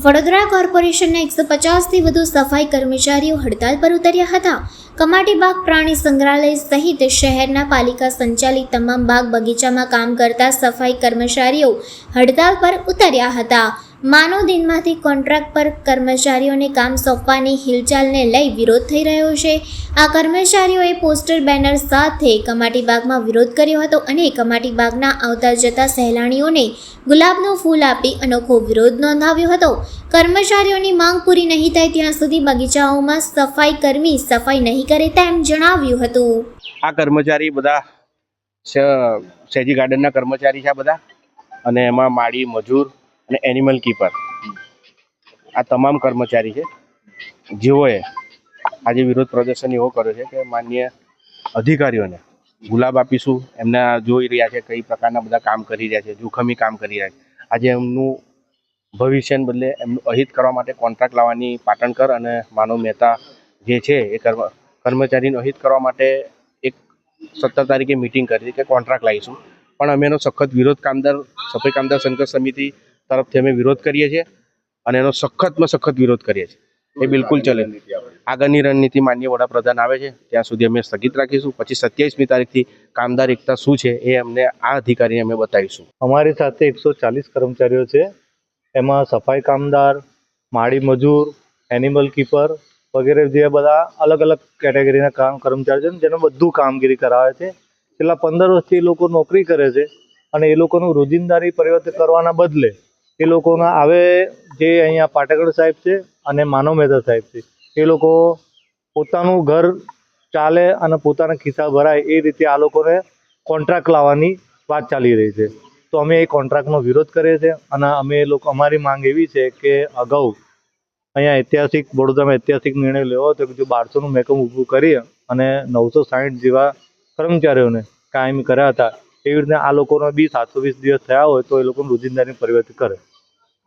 વડોદરા કોર્પોરેશનના 150થી વધુ સફાઈ કર્મચારીઓ હડતાલ પર ઉતર્યા હતા. કમાટીબાગ પ્રાણી સંગ્રહાલય સહિત શહેરના પાલિકા સંચાલિત તમામ બાગ બગીચામાં કામ કરતા સફાઈ કર્મચારીઓ હડતાલ પર ઉતર્યા હતા. માનવ દિનમાંથી કોન્ટ્રાક્ટ પર કર્મચારીઓને કામ સોંપવાની હિલચાલને લઈ વિરોધ થઈ રહ્યો છે. આ કર્મચારીઓએ પોસ્ટર બેનર સાથે કમાટીબાગમાં વિરોધ કર્યો હતો અને કમાટીબાગના આવતા જતા સહેલાણીઓને ગુલાબનું ફૂલ આપી અનોખો વિરોધ નોંધાવ્યો હતો. કર્મચારીઓની માંગ પૂરી નહીં થાય ત્યાં સુધી બગીચાઓમાં સફાઈ કર્મી સફાઈ નહીં કરે તેમ જણાવ્યું હતું. આ કર્મચારી બધા શેજી ગાર્ડનના કર્મચારી છે બધા, અને એમાં માળી મજૂર અને એનિમલ કીપર આ તમામ કર્મચારી છે, જેઓએ આજે વિરોધ પ્રદર્શન એવો કર્યો છે કે માન્ય અધિકારીઓને ગુલાબ આપીશું. એમના જોઈ રહ્યા છે કઈ પ્રકારના બધા કામ કરી રહ્યા છે, જોખમી કામ કરી રહ્યા છે. આજે એમનું ભવિષ્યને બદલે એમનું અહિત કરવા માટે કોન્ટ્રાક્ટ લાવવાની પાટણકર અને માનવ મહેતા જે છે એ કર્મચારીનું અહિત કરવા માટે એક 17 તારીખે મિટિંગ કરી કે કોન્ટ્રાક્ટ લાવીશું, પણ અમે એનો સખત વિરોધ સફાઈ કામદાર સંઘર્ષ સમિતિ તરફથી અમે વિરોધ કરીએ છીએ અને એનો સખતમાં સખત વિરોધ કરીએ છીએ. એ બિલકુલ ચલે. આગળની રણનીતિ માન્ય વડાપ્રધાન આવે છે ત્યાં સુધી અમે સ્થગિત રાખીશું. પછી 27મી તારીખથી કામદાર એકતા શું છે એ અમને આ અધિકારીને અમે બતાવીશું. અમારી સાથે 140 કર્મચારીઓ છે. એમાં સફાઈ કામદાર, માળી મજૂર, એનિમલ કીપર વગેરે જે બધા અલગ અલગ કેટેગરીના કર્મચારીઓ છે, જેને બધું કામગીરી કરાવે છે. છેલ્લા 15 વર્ષથી એ લોકો નોકરી કરે છે અને એ લોકોનું રોજિંદારી પરિવર્તન કરવાના બદલે એ લોકોના આવે જે અહીંયા પાટેકર સાહેબ છે અને માનવ મહેતા સાહેબ છે, એ લોકો પોતાનું ઘર ચાલે અને પોતાના ખિસ્સા ભરાય એ રીતે આ લોકોને કોન્ટ્રાક્ટ લાવવાની વાત ચાલી રહી છે. તો અમે એ કોન્ટ્રાક્ટનો વિરોધ કરીએ છીએ અને અમારી માંગ એવી છે કે અગાઉ અહીંયા વડોદરામાં ઐતિહાસિક નિર્ણય લેવો હતો કે જો 1200નું મહેકમ ઊભું કરી અને 960 જેવા કર્મચારીઓને કાયમી કર્યા હતા, એવી રીતે આ લોકોને બી 720 દિવસ થયા હોય તો એ લોકોનું રોજિંદારી પરિવર્તન કરે.